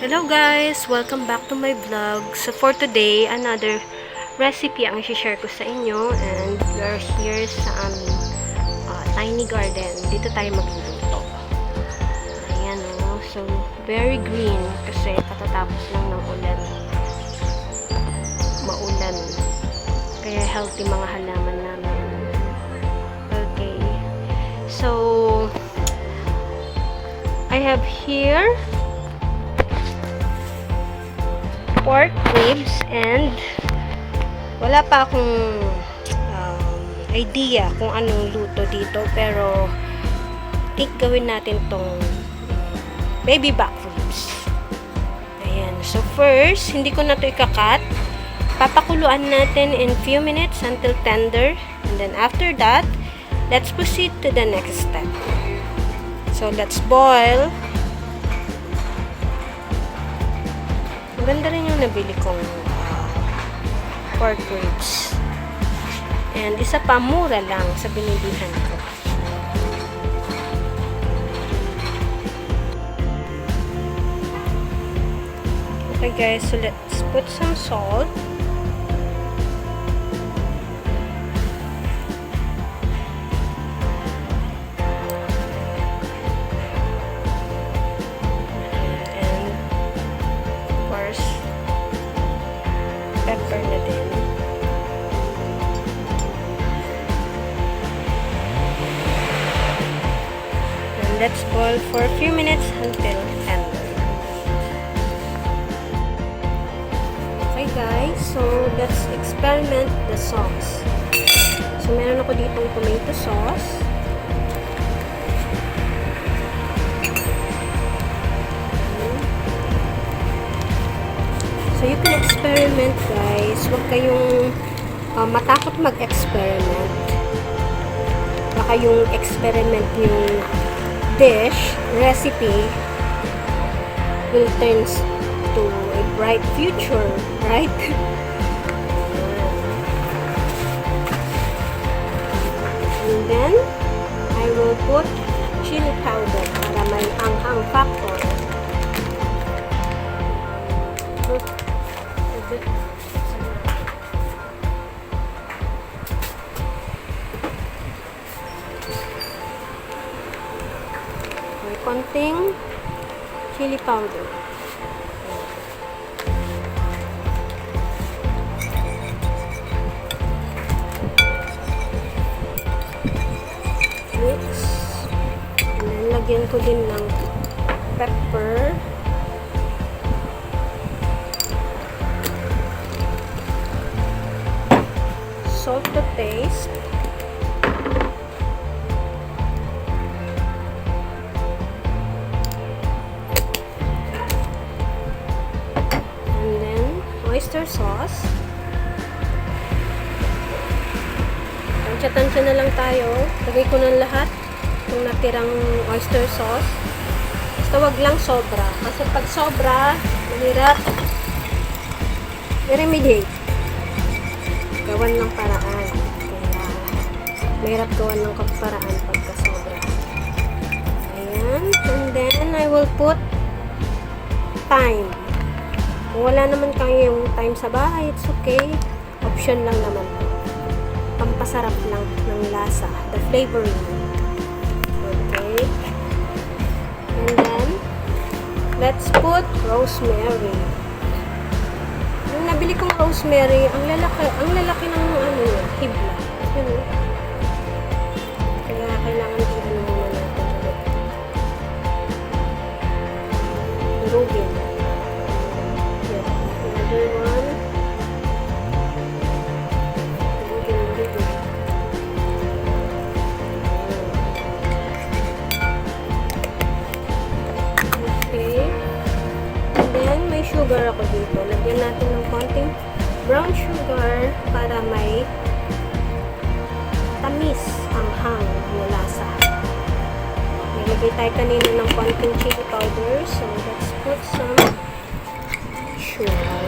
Hello guys! Welcome back to my vlog. So for today, another recipe ang i-share ko sa inyo, and we are here sa aming tiny garden. Dito tayo magluluto. Ayan o. So very green kasi katatapos lang ng ulan. Maulan. Kaya healthy mga halaman namin. Okay. So I have here pork ribs, and wala pa akong idea kung anong luto dito, pero gawin natin tong baby back ribs. Ayan. So first, hindi ko na to ikakat. Papakuluan natin in few minutes until tender, and then after that, let's proceed to the next step. So let's boil. Maganda rin yung nabili kong pork ribs. And isa pa, mura lang sa binilihan ko. Okay guys, so let's put some salt. Pepper na din. And let's boil for a few minutes until tender. Okay guys, so let's experiment the sauce. So meron ako ditong tomato sauce. So you can experiment guys. Huwag kayong matakot mag-experiment. Baka yung experiment yung dish, recipe will turn to a bright future, right? And then I will put chili powder para may anghang factor. May konting chili powder. Mix. And then lagyan ko din ng pepper. Salt to taste. And then oyster sauce. Tansya-tansya na lang tayo. Lagay ko ng lahat yung natirang oyster sauce. Basta wag lang sobra. Kasi pag sobra, mahirap i-remediate. Gawan ng paraan. Kaya mahirap gawan ng paraan pagka sobra. Ayan. And then I will put thyme. Kung wala naman kayong thyme sa bahay, it's okay. Option lang naman. Pampasarap lang ng lasa. The flavoring. Okay. And then let's put rosemary. Yung nabili kong rosemary, ang lalaki ng hibla. Yun. Kaya kailangan i-ano muna natin ulit. Durugin. Yeah. Another one. Durugin. Okay. And then, may sugar ako dito. Lagyan natin ng konting brown sugar para may tamis ang hang na lasa. Nilagay tayo kanina ng konting chili powder. So, let's put some sugar.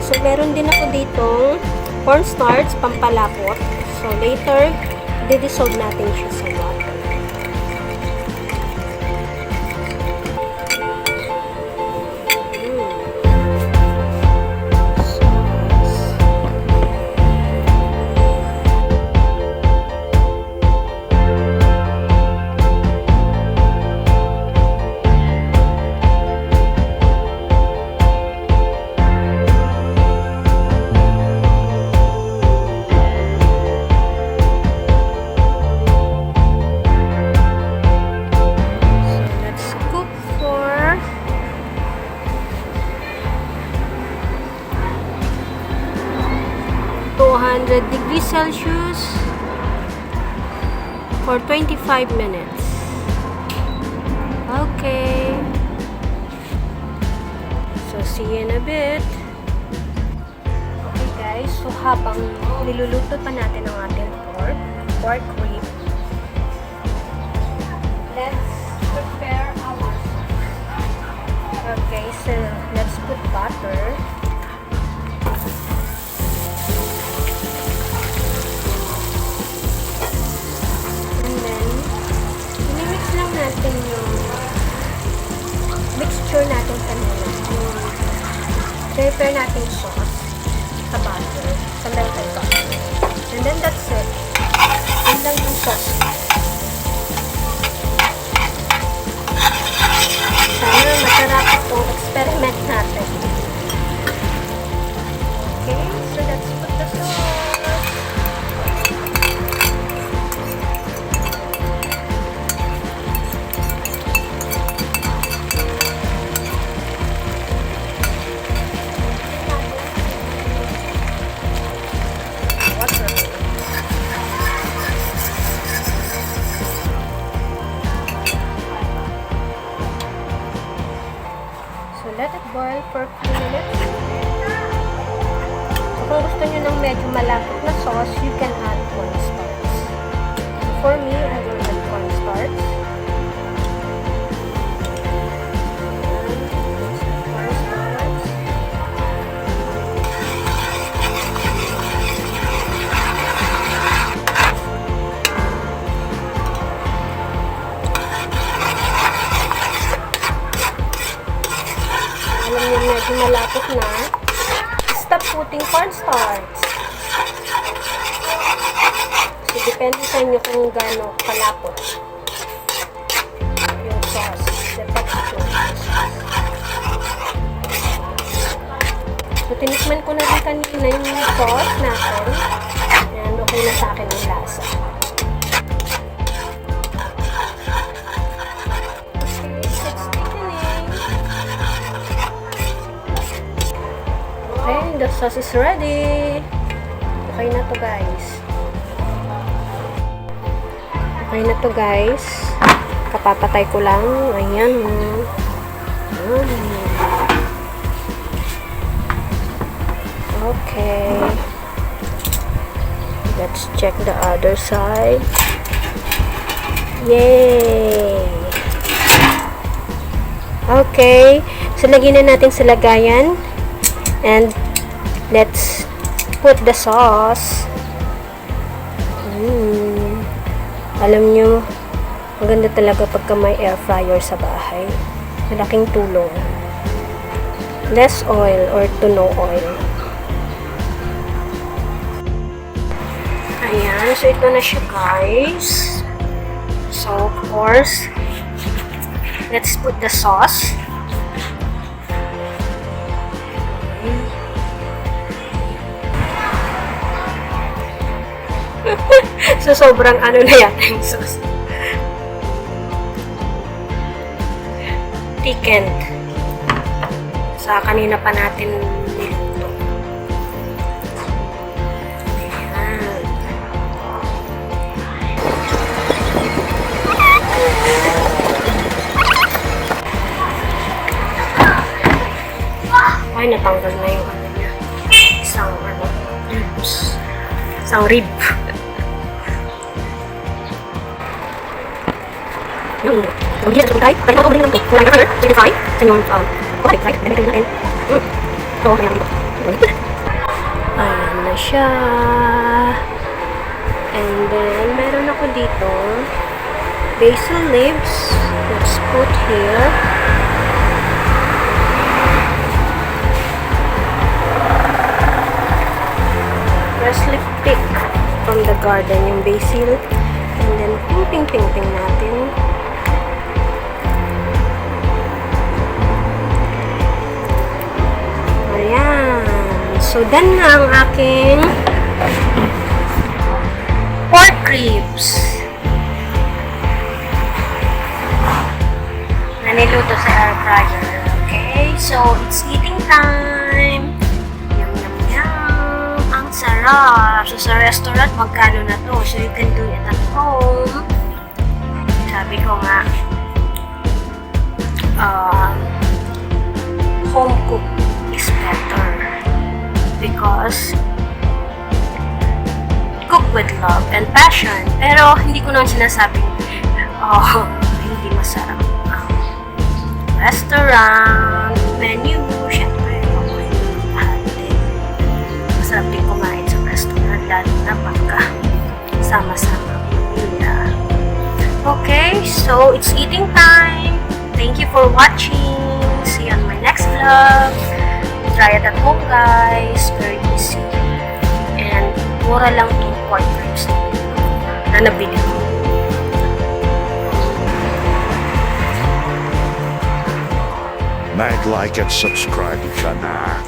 So, meron din ako ditong cornstarch, pampalapot. So, later, di-dissolve natin siya sa water. Celsius for 25 minutes. Okay. So, see you in a bit. Okay guys, so habang niluluto pa natin ang ating pork rib, let's prepare our sauce. Okay, so let's put butter. And then, i-mix lang natin yung mixture natin kanina. Prepare natin sauce sa butter. Sandal tayo butter. And then that's it. Yun lang yung sauce. Sana masarap itong experiment natin. Okay, so let's put the sauce. Let it boil for a few minutes. So, kung gusto nyo ng medyo malapot na sauce, you can add cornstarch. So, for me, I will add cornstarch. Alam niyo, medyo malapot na. Stop putting cornstarch. So, depende sa inyo kung gaano kalapot yung sauce. The texture. So, tinikman ko na rin kanina yung sauce natin. Ayan, okay na sa akin ang lasa. Okay, the sauce is ready. Okay na to guys. Okay na to guys. Kapapatay ko lang. Ayan. Okay. Let's check the other side. Yay! Okay. So, lagyan na natin sa lagayan. And let's put the sauce. Alam nyo, maganda talaga pagka may air fryer sa bahay. Malaking tulong. Less oil or to no oil. Ayan, so ito na siya guys. So of course, let's put the sauce. So, sobrang ano na yata yung sauce. Thickened. Sa kanina pa natin niluto. Ayan. Ay, natanggal na yung ano niya. Isang rib. Yung hindi sa tayo, pwede mo ulit ng wala na color, so fry, sa yung okay, right, then ito natin. So, ayan dito. Ayan na siya. And then, meron ako dito basil leaves. Let's put here. Freshly picked from the garden yung basil. And then, ping natin. Ayan. So, done na ang aking pork ribs. Na niluto sa air fryer. Okay? So, it's eating time. Yum, yum, yum. Ang sarap. So, sa restaurant, magkano na to? So, you can do it at home. Sabi ko nga, home cook is better because cook with love and passion. Pero, hindi ko naman sinasabing, hindi masarap ang restaurant menu. Siyempre, lahat din. Masarap din kumain sa restaurant, lalo na pagka sama-sama pamilya. Okay, so it's eating time. Thank you for watching. See you on my next vlog. Try it at home, guys. Very easy. And mura lang itong pork ribs na nabili ko. Mag, like, and subscribe ka na.